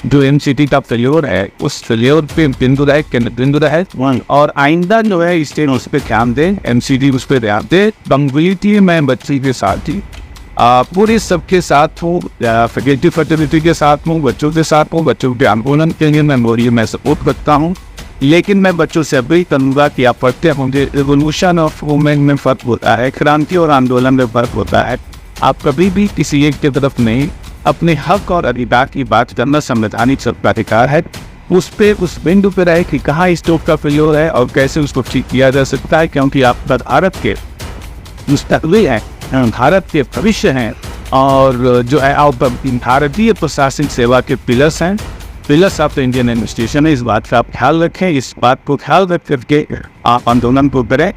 जो एमसीटी का फेल्योर है उस फेल्योर पे बिंदु रहे और आइंदा जो है स्टेट उस पर ध्यान दे, एमसीटी उस पर ध्यान दे। पंक्चुअलिटी मैं बच्ची के साथ ही पूरे सबके साथ हूँ, फैकल्टी फैटर्निटी के साथ हूँ, बच्चों के साथ हूँ। बच्चों के आंदोलन के लिए मैं सपोर्ट करता हूँ, लेकिन मैं बच्चों से अपील करूँगा कि आप पढ़ते होंगे रिवोल्यूशन ऑफ वुमेन में फ़र्क होता है, क्रांति और आंदोलन में फ़र्क होता है। आप कभी भी किसी एक की तरफ नहीं, अपने हक और अधिकार की बात करना संवैधानिक अधिकार है। उस बिंदु पे रहे कि कहाँ स्टोव का फेल्योर है और कैसे उसको ठीक किया जा सकता है, क्योंकि आप भारत के मुस्तकबिल हैं, भारत के भविष्य हैं और जो है आप भारतीय प्रशासनिक सेवा के पिलर्स हैं, pillars of the Indian administration है। इस बात का आप ख्याल रखें, इस बात को ख्याल रख करके आप आंदोलन को करें।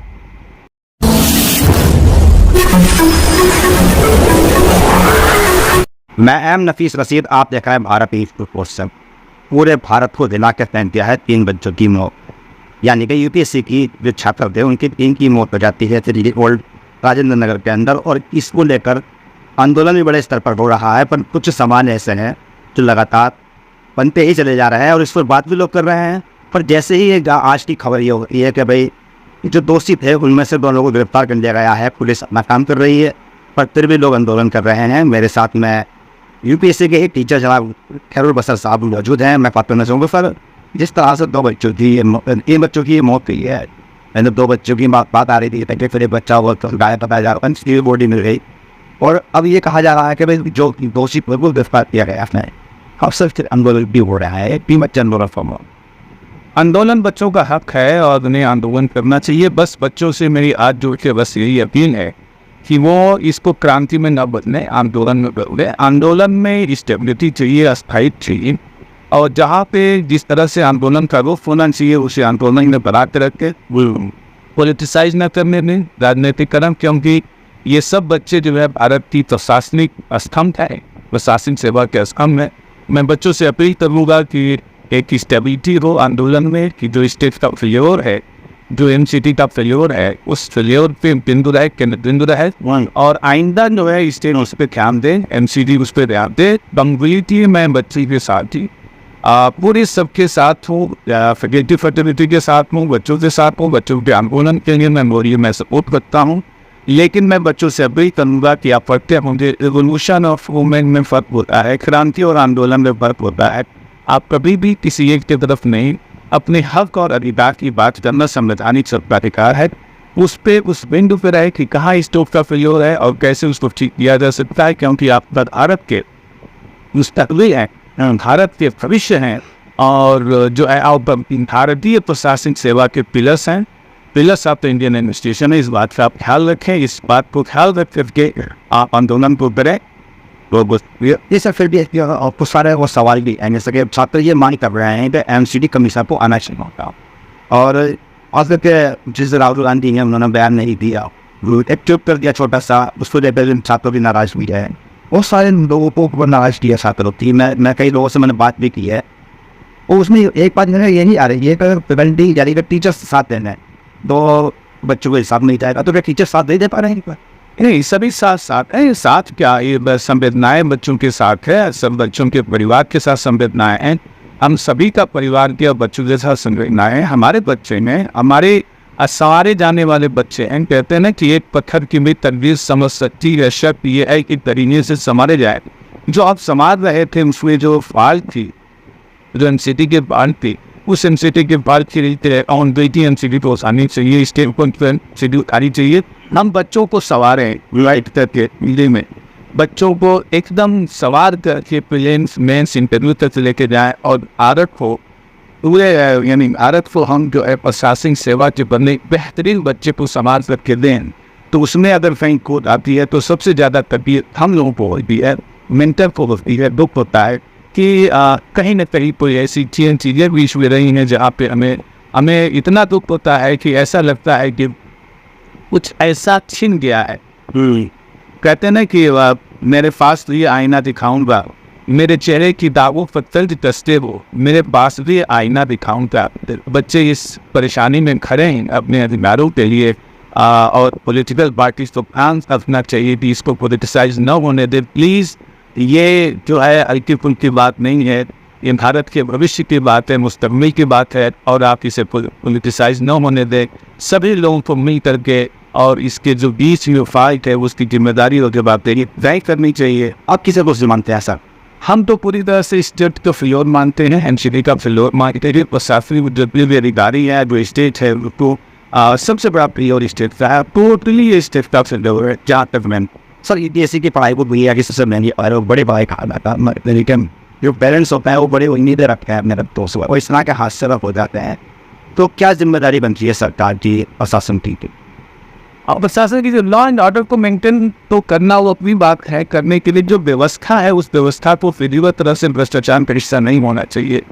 मैं एम नफीस रशीद, आप देखा है भारत क्वेश्चन। पूरे भारत को दिला के फैन दिया है 3 बच्चों की मौत, यानी कि यूपीएससी की जो छात्र थे उनकी 3 की मौत हो जाती है दिल्ली ओल्ड राजेंद्र नगर के अंदर। और इसको लेकर आंदोलन भी बड़े स्तर पर हो रहा है, पर कुछ सवाल ऐसे हैं जो लगातार बनते ही चले जा रहे हैं और इस पर बात भी लोग कर रहे हैं। पर जैसे ही एक आज की खबर ये हो रही है कि भाई जो दोषी थे उनमें से 2 लोगों को गिरफ्तार कर लिया गया है, पुलिस अपना काम कर रही है, पर फिर भी लोग आंदोलन कर रहे हैं। मेरे साथ में यूपीएससी के एक टीचर जनाब खैरुल बसर साहब मौजूद हैं। मैं बात करना चाहूँगा सर, जिस तरह से 2 बच्चों की 3 बच्चों की मौत हुई है, मैंने 2 बच्चों की बात आ रही थी ताकि फिर एक बच्चा वो गायब बताया जा रहा है, बॉडी मिल गई और अब ये कहा जा रहा है कि भाई जो दोषी वो गिरफ्तार किया गया है। अब सर आंदोलन भी हो रहा है, आंदोलन बच्चों का हक है और उन्हें आंदोलन करना चाहिए। बस बच्चों से मेरी आज जोड़ के बस यही अपील है कि वो इसको क्रांति में न बदले, आंदोलन में बदले। आंदोलन में स्टेबिलिटी चाहिए, अस्थायित्व चाहिए और जहाँ पे जिस तरह से आंदोलन का रुख होना चाहिए उसे आंदोलन में बना के रख के पॉलिटिसाइज न करने दें राजनीतिकरण, क्योंकि ये सब बच्चे जो है भारत की प्रशासनिक स्तंभ है, प्रशासनिक सेवा के स्तंभ है। मैं बच्चों से अपील करूँगा कि एक स्टेबिलिटी हो आंदोलन में, कि जो स्टेट का फेल्योर है, जो एमसीटी का फेल्योर है उस फेल्योर पे बिंदु रहे और आइंदा जो है स्टेट उस पर ध्यान दे, एमसीटी उस पर ध्यान दे। पंक्चुअलिटी मैं बच्ची के साथ ही पूरे सबके साथ हूँ, फैकल्टी फैटर्निटी के साथ हूँ, बच्चों के साथ हूँ। बच्चों के आंदोलन के लिए मैं सपोर्ट करता हूँ, लेकिन मैं बच्चों से अपील करूँगा कि आप पढ़ते होंगे रिवोल्यूशन ऑफ वुमेन में फ़र्क होता है, क्रांति और आंदोलन में फ़र्क होता है। आप कभी भी किसी एक की तरफ नहीं, अपने हक और अधिकार की बात करना संवैधानिक अधिकार है। उस बिंदु पे रहे कि कहाँ स्टोव का फेल्योर है और कैसे उसको ठीक किया जा सकता है, क्योंकि आप भारत के मुस्तकबिल हैं, भारत के भविष्य हैं और जो है आप भारतीय प्रशासनिक सेवा के पिलर्स हैं, pillars of the Indian administration है। इस बात का आप ख्याल रखें, इस बात को ख्याल रख करके आप आंदोलन को करें। ये सर फिर भी कुछ सारे वो सवाल भी हैं, जैसे कि छात्र ये मांग कर रहे हैं कि एमसीटी कमीशन को आना चाहिए होगा और आज के जिस राहुल गांधी ने उन्होंने बयान नहीं दिया, एक चुप कर दिया छोटा सा, उसको लेकर छात्रों की नाराज हुई है। बहुत सारे लोगों को नाराज किया छात्रों की। मैं कई लोगों से मैंने बात भी की है और उसमें एक बात ये नहीं आ रही है कि पेरेंटिंग यानी कि टीचर्स साथ देना है, 2 बच्चों को हिसाब नहीं जाएगा तो क्या टीचर साथ दे पा रहे हैं? नहीं, सभी साथ है। साथ क्या, ये संवेदनाएं बच्चों के साथ है, सब बच्चों के परिवार के साथ संवेदनाएं हैं। हम सभी का परिवार के और बच्चों के साथ संवेदनाएं हैं। हमारे बच्चे में हमारे सवारे जाने वाले बच्चे हैं। कहते हैं ना कि एक पत्थर की भी तकदीर समझ सकती है, शर्त ये है कि तरीके से संवारे जाए। जो आप संवार रहे थे उसमें जो फाल थी, जो एमसीटी के फाल थी, उस एमसीटी के फाल की ऑन बेटी एमसीटी को आनी चाहिए, स्टेट को एमसीटी आनी चाहिए। हम बच्चों को सवारें राइट करके मिले में, बच्चों को एकदम सवार करके प्लेन्स मेंस इंटरव्यू तक लेके जाएं और आरत को पूरे यानी भारत को हम जो है प्रशासनिक सेवा के बदले बेहतरीन बच्चे को संभाल करके दें, तो उसमें अगर कहीं कोड आती है तो सबसे ज़्यादा तबीयत हम लोगों को होती है, मेंटल को होती है, दुख होता है कि कहीं न कहीं कोई ऐसी चीज़ें बीच में रही हैं जहाँ पे हमें इतना दुख होता है कि ऐसा लगता है कि कुछ ऐसा छिन गया है। कहते हैं ना कि मेरे पास ये आईना दिखाऊंगा, मेरे चेहरे की दागों पर तर्ज कसते हो, मेरे पास भी आईना दिखाऊंगा। बच्चे इस परेशानी में खड़े हैं अपने अधिकारों के लिए और पॉलिटिकल पार्टीज को ध्यान रखना चाहिए कि इसको पॉलिटिसाइज न होने दे प्लीज़। ये जो है हल्की फुल्की बात नहीं है, ये भारत के भविष्य की बात है, मुस्तकबिल की बात है, और आप इसे पॉलिटिसाइज न होने दें। सभी लोगों को मिल करके और इसके जो बीच में फाइट है उसकी जिम्मेदारी और जवाबदेही तय करनी चाहिए। आप किसे को मानते हैं सर? हम तो पूरी तरह से स्टेट का फ्लोर मानते हैं, एनसीडी का फ्लोर मानते हैं। प्रशासनिक जो भी अधिकारी है, जो स्टेट है, उसको सबसे बड़ा प्रियोर स्टेट का है। टोटली स्टेट का फ्लोर है जहाँ तक मैं। सर यूपीएससी की पढ़ाई को भैया की सबसे महंगी और बड़े भाई कहा था, लेकिन जो पेरेंट्स होते हैं वो बड़े उम्मीदें रखते हैं अपने बच्चों से, वो इस तरह के हादसे हो जाते हैं। तो क्या जिम्मेदारी बनती है सरकार की, प्रशासन की? और प्रशासन की जो लॉ एंड ऑर्डर को मेंटेन तो करना वो अपनी बात है। करने के लिए जो व्यवस्था है उस व्यवस्था को विधिवत तरह से भ्रष्टाचार का हिस्सा नहीं होना चाहिए।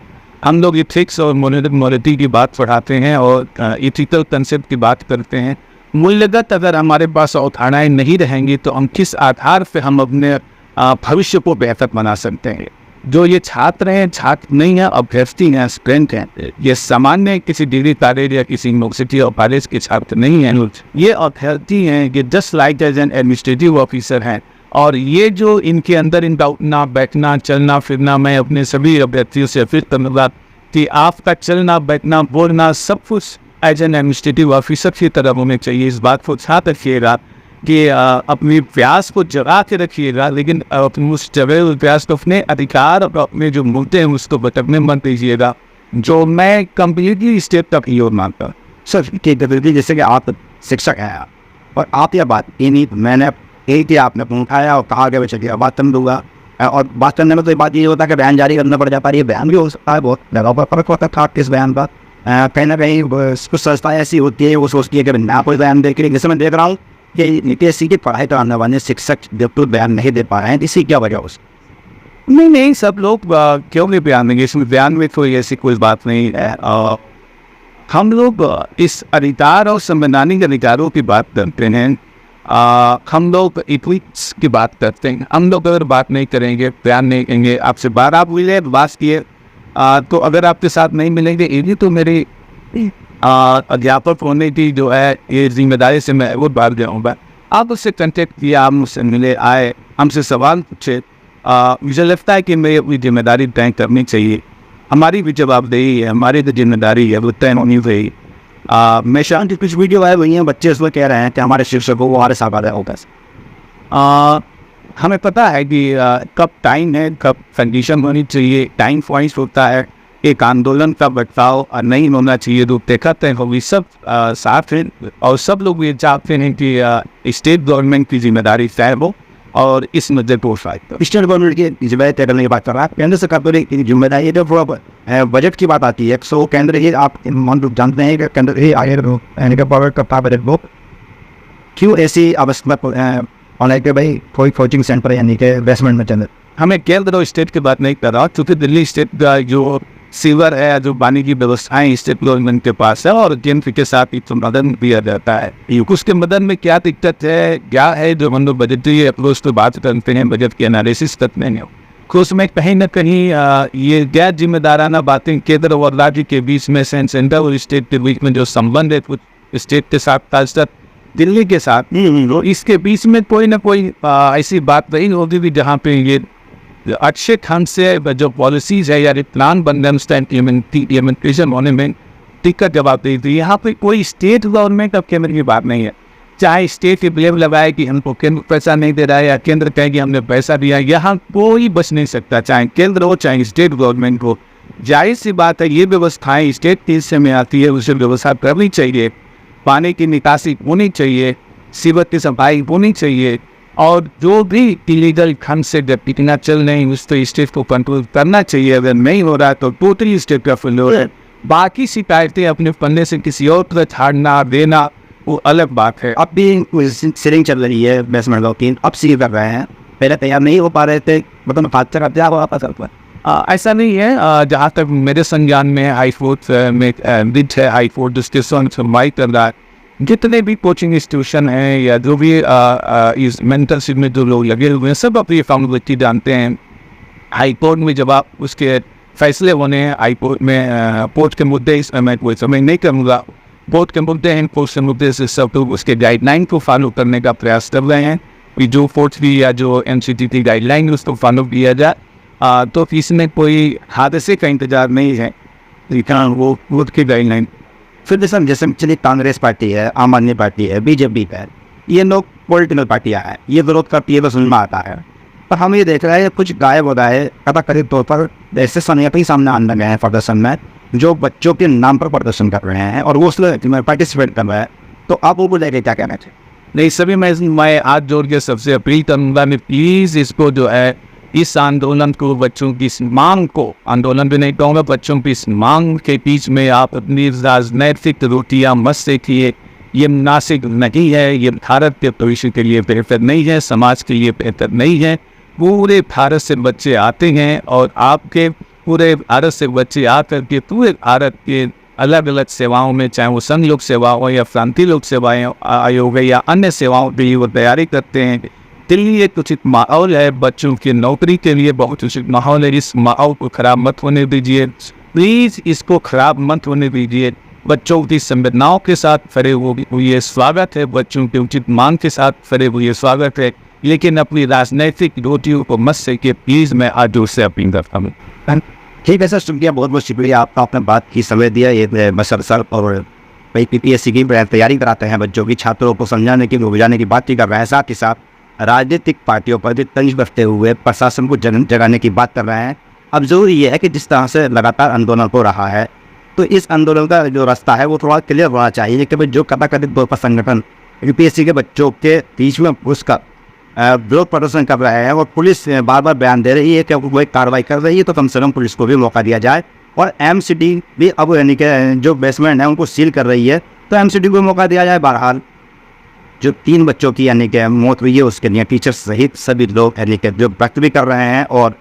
हम लोग इथिक्स और मोरलिटी की बात पढ़ाते हैं और इथिकल कंसेप्ट की बात करते हैं। मूल्यगत अगर हमारे पास अवधारणाएं नहीं रहेंगी तो हम किस आधार पे हम अपने भविष्य को बेहतर बना सकते हैं। जो ये छात्र हैं, छात्र नहीं है, अभ्यर्थी हैं, स्टूडेंट हैं, ये सामान्य किसी डिग्री कॉलेज या किसी यूनिवर्सिटी और कॉलेज के छात्र नहीं हैं। ये अभ्यर्थी हैं, ये just like as an administrative officer हैं। और ये जो इनके अंदर इनका उठना बैठना चलना फिरना, मैं अपने सभी अभ्यर्थियों से अपील करूँगा कि आपका चलना बैठना बोलना सब कुछ एज एन एडमिनिस्ट्रेटिव ऑफिसर की तरह होने चाहिए। इस बात को ध्यान रखिएगा कि अपनी प्यास को जगा के रखिएगा, लेकिन अपने उस जगह उस प्यास को अपने अधिकार और अपने जो मुद्दे हैं उसको भटकने मत दीजिएगा, जो मैं कम्प्लीटली स्टेट तक ही और मानता हूँ। सर जैसे कि आप शिक्षक हैं और आप यह बात नहीं, मैंने एक ही आपने उठाया और कहा कि चलिए बात कर दूंगा, और बात करने में तो बात ये होता है कि बयान जारी करना पड़ जाता है। ये बयान भी हो सकता है, बहुत जगह पर फर्क होता था इस बयान पर। कहीं ना कहीं कुछ संस्थाएं ऐसी होती है वो सोचती है कि ना कोई बयान दे के, जैसे मैं देख रहा हूँ कि यूपीएससी की पढ़ाई कराने वाले शिक्षक बिल्कुल बयान नहीं दे पा रहे हैं, इसी क्या वजह उस? नहीं, सब लोग क्यों नहीं बयान देंगे? इसमें बयान में कोई ऐसी कोई बात नहीं है। हम लोग इस अधिकार और संवैधानिक अधिकारों की बात करते हैं। हम लोग इक्विट्स की बात करते हैं। हम लोग अगर बात नहीं करेंगे, बयान नहीं करेंगे, आपसे बार आप मिले बात किए, तो अगर आपके साथ नहीं मिलेंगे, ये तो मेरी अध्यापक होने की जो है ये जिम्मेदारी से मैं वो बात जाऊँगा। आप उससे कंटेक्ट किया, आप मुझसे मिले, आए, हमसे सवाल पूछे। मुझे लगता है कि मैं अपनी जिम्मेदारी तय करनी चाहिए। हमारी भी जवाबदेही है, हमारी तो जिम्मेदारी है, वो तय होनी चाहिए। मैं शांति कुछ वीडियो आए हुई हैं, बच्चे उसमें कह रहे हैं कि हमारे शिक्षकों को हमारे साथ आया होगा। हमें पता है कि कब टाइम है, कब कंडीशन होनी चाहिए, टाइम पॉइंट्स होता है। एक आंदोलन का बर्ताव नहीं होना चाहिए, रूप देखा तय होगी। सब साथ हैं और सब लोग ये चाहते हैं कि स्टेट गवर्नमेंट की जिम्मेदारी तय हो और इस मुद्दे को स्टेट गवर्नमेंट की जिम्मेदारी तय करने की बात कर रहा है। केंद्र सरकार की जिम्मेदारी है। जो बजट की बात आती है, सो केंद्र ही आप जानते हैं कि केंद्र ही आगे करता बजट वो क्यों ऐसी अवस्था होने के भाई कोई कोचिंग सेंटर यानी कि इन्वेस्टमेंट में चल। हमें केंद्र और स्टेट की बात नहीं कर रहा, क्योंकि दिल्ली स्टेट का जो सीवर है, जो पानी की व्यवस्थाएं स्टेट गवर्नमेंट के पास है और केंद्र के साथ ही मदद दिया जाता है। उसके मदद में क्या दिक्कत है, क्या है, जो हम लोग बजटीय अप्रोच पर बात करते हैं, बजट की एनालिसिस करते हैं, उसमें कहीं ना कहीं ये गैर जिम्मेदाराना बातें केंद्र और राज्य के बीच में, सेंटर और स्टेट के बीच में जो संबंध है कुछ स्टेट के साथ, खासकर दिल्ली के साथ, इसके बीच में कोई ना कोई ऐसी बात नहीं होती थी जहाँ पे ये अच्छे ढंग से जो पॉलिसीज है या प्लान बन रहे हैं इम्प्लीमेंटेशन होने में दिक्कत जवाब दी थी। यहाँ पे कोई स्टेट गवर्नमेंट अब केंद्र की बात नहीं है। चाहे स्टेट ब्लेम लगाए कि हमको केंद्र पैसा नहीं दे रहा है या केंद्र कहे कि हमने पैसा दिया, यहाँ कोई बच नहीं सकता, चाहे केंद्र हो चाहे स्टेट गवर्नमेंट हो। जाहिर सी बात है ये व्यवस्थाएं स्टेट के हिस्से में आती है, उसे व्यवस्था करनी चाहिए। पानी की निकासी होनी चाहिए, सीवर की सफाई होनी चाहिए, और जो भी इलीगल ढंग से गतिविधियाँ चल रही उस तो स्टेट को कंट्रोल करना चाहिए। अगर नहीं हो रहा तो टोटली स्टेट का फेल्योर है। बाकी शिकायतें अपने पन्ने से किसी और पर छाड़ना देना वो अलग बात है। अब भी सिरिंग चल रही है बेसमेंट की, अब सी कर रहे हैं, पहले तैयार नहीं हो पा रहे थे, मतलब ऐसा नहीं है। जहाँ तक मेरे संज्ञान में हाई कोर्ट में ब्रिज है, हाई कोर्ट जिसके सुनवाई कर रहा है। जितने भी कोचिंग इंस्टीट्यूशन हैं या जो भी इस मेंटरशिप में जो लोग लगे हुए हैं, सब अपनी अकाउंटेबिलिटी जानते हैं। हाई कोर्ट में जब आप उसके फैसले होने हैं, हाई कोर्ट में कोर्ट के मुद्दे, इसमें मैं कोई समय नहीं करूँगा। कोर्ट के मुद्दे हैं, कोर्ट के मुद्दे से सब लोग उसके गाइडलाइन को फॉलो करने का प्रयास कर रहे हैं कि जो कोर्ट की या जो NCT की गाइडलाइन उसको फॉलो किया जाए तो इसमें कोई हादसे का इंतजार नहीं है, लेकिन वो खुद की गाइडलाइन। फिर जैसे चलिए कांग्रेस पार्टी है, आम आदमी पार्टी है, बीजेपी है, ये लोग पॉलिटिकल पार्टियाँ हैं, ये विरोध करती है तो सुनना आता है। पर हम ये देख रहे हैं कुछ गायब हो गए कथाकथित तौर पर ऐसे सन्यासी सामने आने लगे हैं प्रदर्शन में, जो बच्चों के नाम पर प्रदर्शन कर रहे हैं और वो उसमें पार्टिसिपेट कर रहे हैं। तो आप वो बोलेंगे क्या कहना चाहिए? नहीं, सभी मैं हाथ जोड़ के सबसे अपील करूँगा, मैं प्लीज़ इसको जो है, इस आंदोलन को, बच्चों की इस मांग को, आंदोलन भी नहीं कहूँगा, बच्चों की इस मांग के बीच में आप अपनी राजनैतिक रोटियाँ मत सेकिए। ये मुनासिब नहीं है, ये भारत के भविष्य के लिए बेहतर नहीं है, समाज के लिए बेहतर नहीं है। पूरे भारत से बच्चे आते हैं और आपके पूरे भारत से बच्चे आकर के पूरे भारत के अलग अलग सेवाओं में, चाहे वो संघ लोक सेवा हो या प्रांतीय लोक सेवाएं आयोग है या अन्य सेवाओं के लिए वो तैयारी करते हैं। दिल्ली एक उचित माहौल है, बच्चों की नौकरी के लिए बहुत उचित माहौल है। इस माहौल को खराब मत होने दीजिए, प्लीज़ इसको खराब मत होने दीजिए। बच्चों की संवेदनाओं के साथ खड़े हुए स्वागत है, बच्चों के उचित मांग के साथ खड़े हुए स्वागत है, लेकिन अपनी राजनैतिक रोटियों को मत सेकिए, प्लीज़ मैं आज जोर से अपील करता हूँ। ठीक है सर, शुक्रिया, बहुत बहुत शुक्रिया आपका, आपने बात की, समय दिया। ये बसर सर और कई PPSC की तैयारी कराते हैं बच्चों की, छात्रों को समझाने की, बुझाने की बात ही कर रहे हैं, साथ ही साथ राजनीतिक पार्टियों पर भी तंज बरतते हुए प्रशासन को जगाने की बात कर रहे हैं। अब जरूरी ये है कि जिस तरह से लगातार आंदोलन हो रहा है, तो इस आंदोलन का जो रास्ता है वो थोड़ा क्लियर होना चाहिए कि भाई जो कथाकथित तौर पर संगठन UPSC के बच्चों के बीच में घुसकर विरोध प्रदर्शन कर रहे हैं और पुलिस बार बार बयान दे रही है कि वो एक कार्रवाई कर रही है, तो कम से कम पुलिस को भी मौका दिया जाए। और MCD भी अब यानी कि जो बेसमेंट है उनको सील कर रही है, तो MCD को भी मौका दिया जाए। बहरहाल जो 3 बच्चों की यानी कि मौत हुई है उसके लिए टीचर्स सहित सभी लोग यानी कि जो व्यक्त भी कर रहे हैं और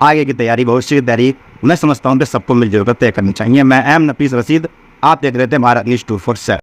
आगे की तैयारी, भविष्य की तैयारी, मैं समझता हूँ कि सबको मिलजुल कर तय करनी चाहिए। मैं M नफीस रशीद, आप देख रहे थे भारत न्यूज़ 247।